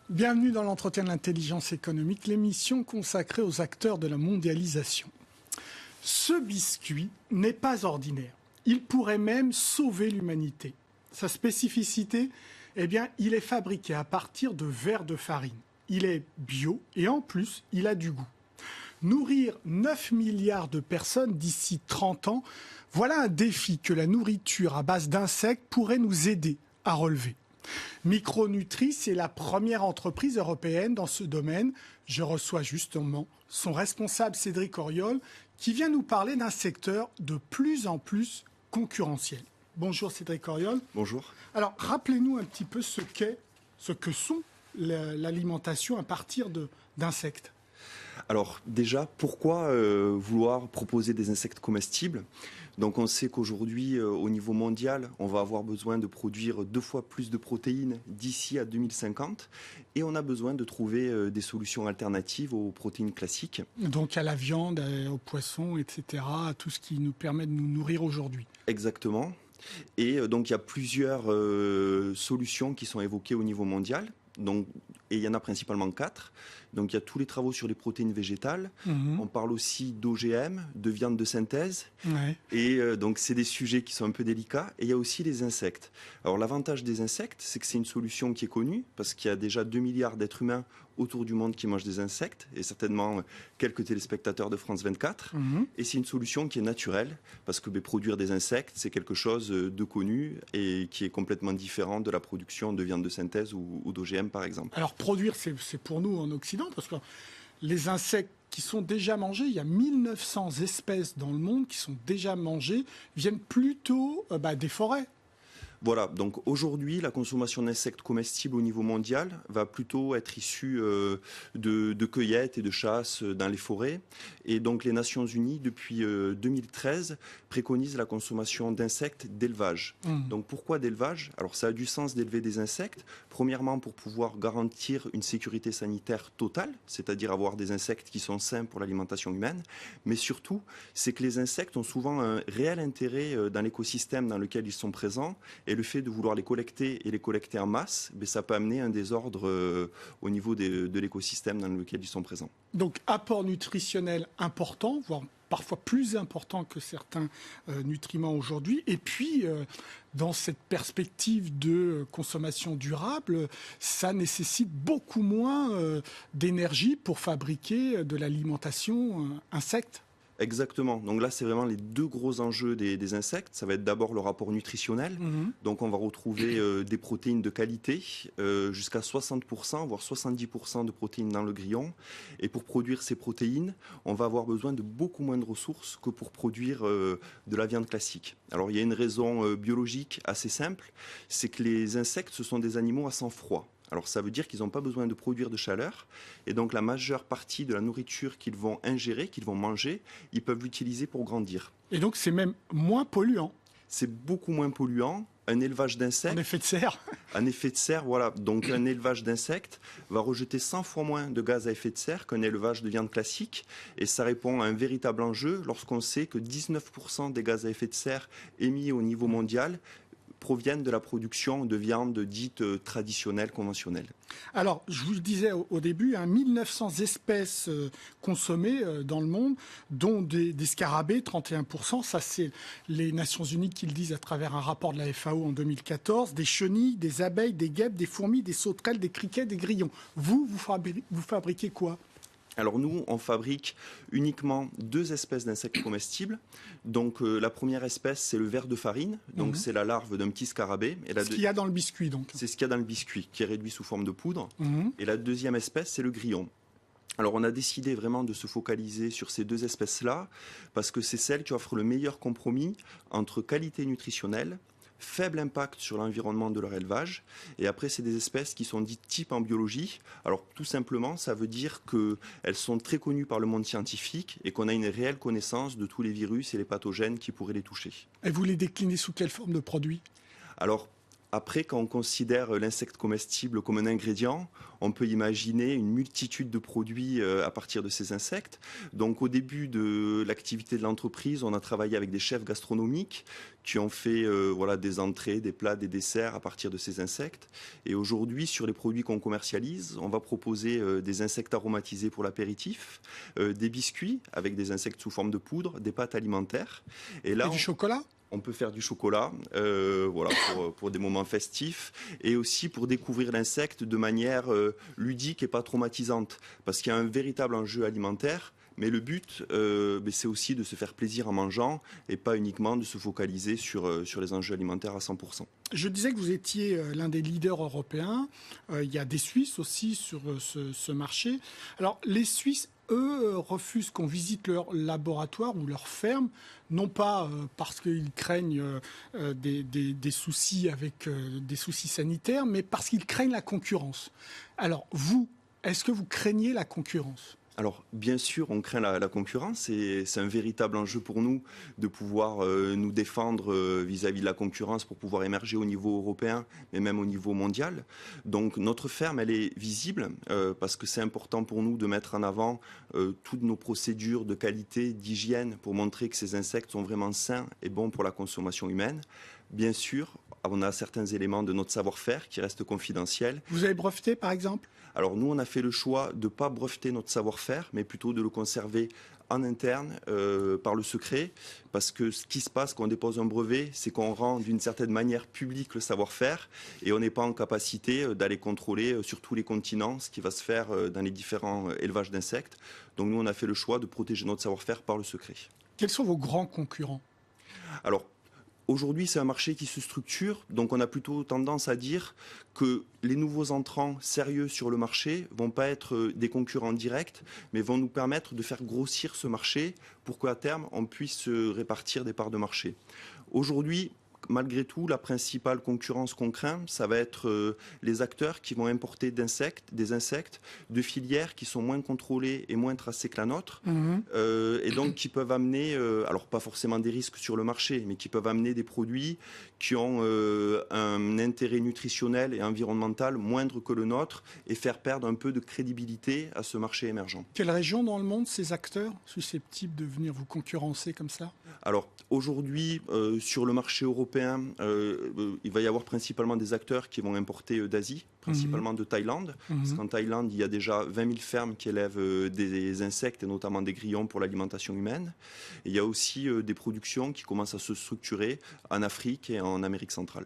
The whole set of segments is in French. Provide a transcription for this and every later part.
Bienvenue dans l'entretien de l'intelligence économique, l'émission consacrée aux acteurs de la mondialisation. Ce biscuit n'est pas ordinaire. Il pourrait même sauver l'humanité. Sa spécificité, il est fabriqué à partir de vers de farine. Il est bio et en plus, il a du goût. Nourrir 9 milliards de personnes d'ici 30 ans, voilà un défi que la nourriture à base d'insectes pourrait nous aider à relever. Micronutri, c'est la première entreprise européenne dans ce domaine. Je reçois justement son responsable Cédric Auriol qui vient nous parler d'un secteur de plus en plus concurrentiel. Bonjour Cédric Auriol. Bonjour. Alors rappelez-nous un petit peu ce que sont l'alimentation à partir d'insectes. Alors déjà, pourquoi vouloir proposer des insectes comestibles ? Donc on sait qu'aujourd'hui, au niveau mondial, on va avoir besoin de produire 2 fois plus de protéines d'ici à 2050 et on a besoin de trouver des solutions alternatives aux protéines classiques. Donc à la viande, aux poissons, etc., à tout ce qui nous permet de nous nourrir aujourd'hui. Exactement. Et donc il y a plusieurs solutions qui sont évoquées au niveau mondial. Et il y en a principalement 4. Donc il y a tous les travaux sur les protéines végétales. On parle aussi d'OGM, de viande de synthèse. Ouais. Et donc c'est des sujets qui sont un peu délicats. Et il y a aussi les insectes. Alors l'avantage des insectes, c'est que c'est une solution qui est connue, parce qu'il y a déjà 2 milliards d'êtres humains autour du monde qui mangent des insectes, et certainement quelques téléspectateurs de France 24. Et c'est une solution qui est naturelle, parce que produire des insectes, c'est quelque chose de connu et qui est complètement différent de la production de viande de synthèse ou d'OGM par exemple. Alors produire, c'est pour nous en Occident, parce que les insectes qui sont déjà mangés, il y a 1900 espèces dans le monde qui sont déjà mangées, viennent plutôt des forêts. Voilà, donc aujourd'hui, la consommation d'insectes comestibles au niveau mondial va plutôt être issue de cueillettes et de chasse dans les forêts. Et donc les Nations Unies, depuis 2013, préconisent la consommation d'insectes d'élevage. Donc pourquoi d'élevage ? Alors ça a du sens d'élever des insectes, premièrement pour pouvoir garantir une sécurité sanitaire totale, c'est-à-dire avoir des insectes qui sont sains pour l'alimentation humaine, mais surtout, c'est que les insectes ont souvent un réel intérêt dans l'écosystème dans lequel ils sont présents. Et le fait de vouloir les collecter et les collecter en masse, ça peut amener un désordre au niveau de l'écosystème dans lequel ils sont présents. Donc apport nutritionnel important, voire parfois plus important que certains nutriments aujourd'hui. Et puis, dans cette perspective de consommation durable, ça nécessite beaucoup moins d'énergie pour fabriquer de l'alimentation insecte. Exactement. Donc là, c'est vraiment les 2 gros enjeux des insectes. Ça va être d'abord le rapport nutritionnel. Donc on va retrouver des protéines de qualité, jusqu'à 60%, voire 70% de protéines dans le grillon. Et pour produire ces protéines, on va avoir besoin de beaucoup moins de ressources que pour produire de la viande classique. Alors il y a une raison biologique assez simple, c'est que les insectes, ce sont des animaux à sang froid. Alors ça veut dire qu'ils n'ont pas besoin de produire de chaleur et donc la majeure partie de la nourriture qu'ils vont ingérer, qu'ils vont manger, ils peuvent l'utiliser pour grandir. Et donc c'est même moins polluant. C'est beaucoup moins polluant. Un élevage d'insectes... En effet de serre. Un effet de serre, voilà. Donc un élevage d'insectes va rejeter 100 fois moins de gaz à effet de serre qu'un élevage de viande classique. Et ça répond à un véritable enjeu lorsqu'on sait que 19% des gaz à effet de serre émis au niveau mondial proviennent de la production de viande dite traditionnelle, conventionnelle. Alors, je vous le disais au début, 1900 espèces consommées dans le monde, dont des scarabées, 31%. Ça, c'est les Nations Unies qui le disent à travers un rapport de la FAO en 2014. Des chenilles, des abeilles, des guêpes, des fourmis, des sauterelles, des criquets, des grillons. Vous fabriquez quoi ? Alors nous, on fabrique uniquement 2 espèces d'insectes comestibles. Donc la première espèce, c'est le ver de farine. Donc c'est la larve d'un petit scarabée. Ce qu'il y a dans le biscuit, donc. C'est ce qu'il y a dans le biscuit, qui est réduit sous forme de poudre. Et la deuxième espèce, c'est le grillon. Alors on a décidé vraiment de se focaliser sur ces 2 espèces-là, parce que c'est celles qui offrent le meilleur compromis entre qualité nutritionnelle, faible impact sur l'environnement de leur élevage. Et après, c'est des espèces qui sont dites types en biologie. Alors, tout simplement, ça veut dire qu'elles sont très connues par le monde scientifique et qu'on a une réelle connaissance de tous les virus et les pathogènes qui pourraient les toucher. Et vous les déclinez sous quelle forme de produits ? Alors, Après, quand on considère l'insecte comestible comme un ingrédient, on peut imaginer une multitude de produits à partir de ces insectes. Donc, au début de l'activité de l'entreprise, on a travaillé avec des chefs gastronomiques qui ont fait voilà, des entrées, des plats, des desserts à partir de ces insectes. Et aujourd'hui, sur les produits qu'on commercialise, on va proposer des insectes aromatisés pour l'apéritif, des biscuits avec des insectes sous forme de poudre, des pâtes alimentaires. Et là, du chocolat ? On peut faire du chocolat voilà, pour des moments festifs et aussi pour découvrir l'insecte de manière ludique et pas traumatisante. Parce qu'il y a un véritable enjeu alimentaire, mais le but, c'est aussi de se faire plaisir en mangeant et pas uniquement de se focaliser sur les enjeux alimentaires à 100%. Je disais que vous étiez l'un des leaders européens. Il y a des Suisses aussi sur ce marché. Alors, les Suisses, eux, refusent qu'on visite leur laboratoire ou leur ferme, non pas parce qu'ils craignent des soucis avec des soucis sanitaires, mais parce qu'ils craignent la concurrence. Alors, vous, est-ce que vous craignez la concurrence ? Alors, bien sûr, on craint la concurrence et c'est un véritable enjeu pour nous de pouvoir nous défendre vis-à-vis de la concurrence pour pouvoir émerger au niveau européen, mais même au niveau mondial. Donc, notre ferme, elle est visible parce que c'est important pour nous de mettre en avant toutes nos procédures de qualité, d'hygiène pour montrer que ces insectes sont vraiment sains et bons pour la consommation humaine. Bien sûr, on a certains éléments de notre savoir-faire qui restent confidentiels. Vous avez breveté, par exemple ? Alors nous, on a fait le choix de ne pas breveter notre savoir-faire, mais plutôt de le conserver en interne par le secret, parce que ce qui se passe quand on dépose un brevet, c'est qu'on rend d'une certaine manière public le savoir-faire et on n'est pas en capacité d'aller contrôler sur tous les continents ce qui va se faire dans les différents élevages d'insectes. Donc nous, on a fait le choix de protéger notre savoir-faire par le secret. Quels sont vos grands concurrents ? Alors, aujourd'hui, c'est un marché qui se structure, donc on a plutôt tendance à dire que les nouveaux entrants sérieux sur le marché vont pas être des concurrents directs, mais vont nous permettre de faire grossir ce marché pour qu'à terme, on puisse répartir des parts de marché. Aujourd'hui, malgré tout, la principale concurrence qu'on craint, ça va être les acteurs qui vont importer des insectes de filières qui sont moins contrôlées et moins tracées que la nôtre, et donc qui peuvent amener, alors pas forcément des risques sur le marché, mais qui peuvent amener des produits qui ont un intérêt nutritionnel et environnemental moindre que le nôtre et faire perdre un peu de crédibilité à ce marché émergent. Quelle région dans le monde ces acteurs susceptibles de venir vous concurrencer comme ça ? Alors aujourd'hui, sur le marché européen, il va y avoir principalement des acteurs qui vont importer d'Asie, principalement de Thaïlande, parce qu'en Thaïlande, il y a déjà 20 000 fermes qui élèvent des insectes et notamment des grillons pour l'alimentation humaine. Et il y a aussi des productions qui commencent à se structurer en Afrique et en Amérique centrale.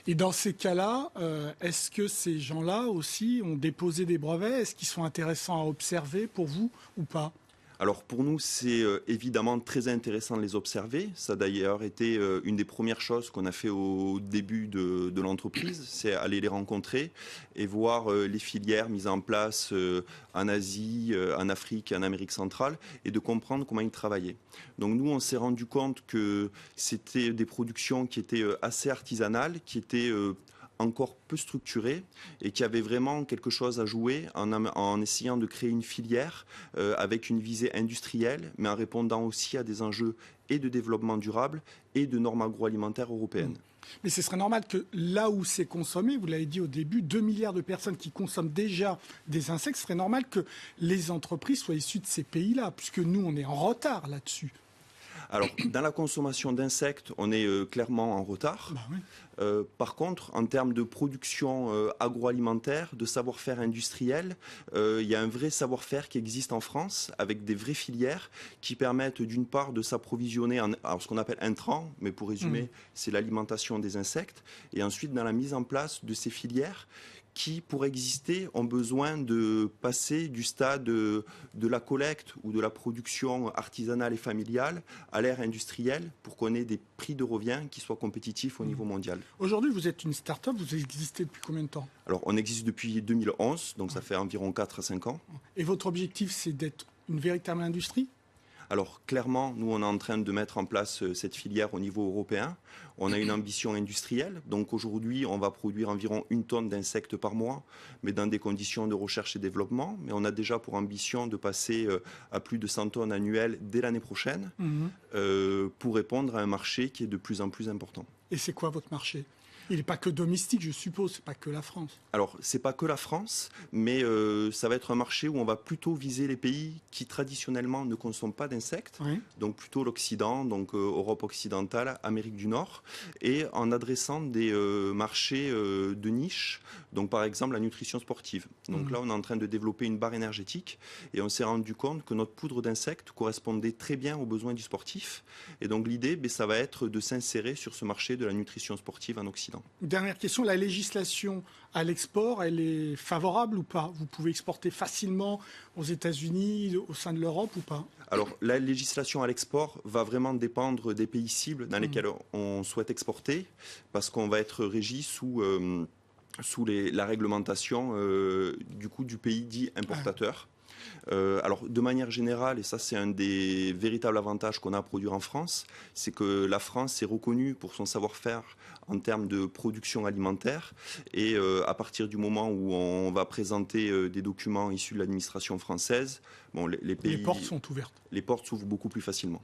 Et dans ces cas-là, est-ce que ces gens-là aussi ont déposé des brevets ? Est-ce qu'ils sont intéressants à observer pour vous ou pas ? Alors pour nous, c'est évidemment très intéressant de les observer. Ça a d'ailleurs été une des premières choses qu'on a fait au début de l'entreprise, c'est aller les rencontrer et voir les filières mises en place en Asie, en Afrique et en Amérique centrale et de comprendre comment ils travaillaient. Donc nous, on s'est rendu compte que c'était des productions qui étaient assez artisanales, qui étaient encore peu structuré et qui avait vraiment quelque chose à jouer en essayant de créer une filière avec une visée industrielle, mais en répondant aussi à des enjeux et de développement durable et de normes agroalimentaires européennes. Mais ce serait normal que là où c'est consommé, vous l'avez dit au début, 2 milliards de personnes qui consomment déjà des insectes, ce serait normal que les entreprises soient issues de ces pays-là, puisque nous, on est en retard là-dessus. Alors, dans la consommation d'insectes, on est clairement en retard. Bah oui. Par contre, en termes de production agroalimentaire, de savoir-faire industriel, il y a un vrai savoir-faire qui existe en France avec des vraies filières qui permettent d'une part de s'approvisionner en ce qu'on appelle intrants, mais pour résumer, c'est l'alimentation des insectes, et ensuite dans la mise en place de ces filières qui, pour exister, ont besoin de passer du stade de la collecte ou de la production artisanale et familiale à l'ère industrielle pour qu'on ait des prix de revient qui soient compétitifs au niveau mondial. Aujourd'hui, vous êtes une start-up, vous existez depuis combien de temps ? Alors, on existe depuis 2011, donc ça fait environ 4 à 5 ans. Et votre objectif, c'est d'être une véritable industrie ? Alors clairement, nous on est en train de mettre en place cette filière au niveau européen. On a une ambition industrielle, donc aujourd'hui on va produire environ 1 tonne d'insectes par mois, mais dans des conditions de recherche et développement. Mais on a déjà pour ambition de passer à plus de 100 tonnes annuelles dès l'année prochaine pour répondre à un marché qui est de plus en plus important. Et c'est quoi votre marché ? Il n'est pas que domestique, je suppose, c'est pas que la France. Alors, c'est pas que la France, mais ça va être un marché où on va plutôt viser les pays qui traditionnellement ne consomment pas d'insectes, Oui. donc plutôt l'Occident, donc Europe occidentale, Amérique du Nord, et en adressant des marchés de niche, donc par exemple la nutrition sportive. Donc là, on est en train de développer une barre énergétique et on s'est rendu compte que notre poudre d'insectes correspondait très bien aux besoins du sportif. Et donc l'idée, ça va être de s'insérer sur ce marché de la nutrition sportive en Occident. Dernière question, la législation à l'export, elle est favorable ou pas? Vous pouvez exporter facilement aux États-Unis, au sein de l'Europe ou pas? Alors, la législation à l'export va vraiment dépendre des pays cibles dans lesquels on souhaite exporter, parce qu'on va être régi sous la réglementation du pays dit importateur. Alors, de manière générale, et ça c'est un des véritables avantages qu'on a à produire en France, c'est que la France est reconnue pour son savoir-faire en termes de production alimentaire. Et à partir du moment où on va présenter des documents issus de l'administration française, Les portes sont ouvertes. Les portes s'ouvrent beaucoup plus facilement.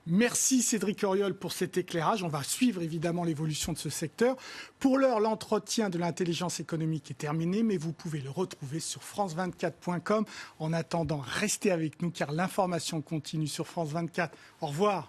Merci Cédric Auriol pour cet éclairage. On va suivre évidemment l'évolution de ce secteur. Pour l'heure, l'entretien de l'intelligence économique est terminé, mais vous pouvez le retrouver sur france24.com. En attendant, restez avec nous car l'information continue sur France 24. Au revoir.